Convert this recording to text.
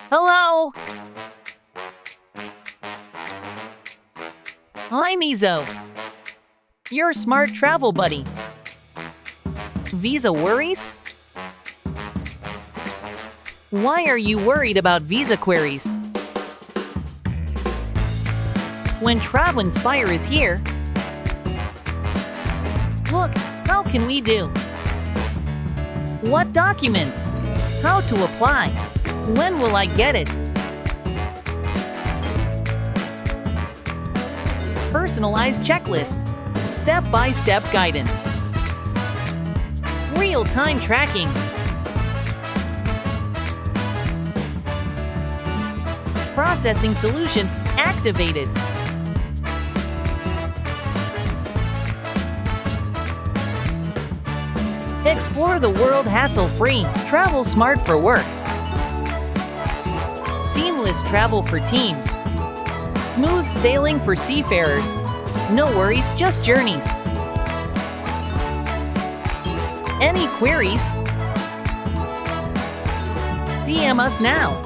Hello! I'm Veezo, your smart travel buddy. Visa worries? Why are you worried about visa queries? When Travoinspire is here, look, how can we do? What documents? How to apply? When will I get it? Personalized checklist. Step-by-step guidance. Real-time tracking. Processing solution activated. Explore the world hassle-free. Travel smart for work. Seamless travel for teams. Smooth sailing for seafarers. No worries, just journeys. Any queries? DM us now.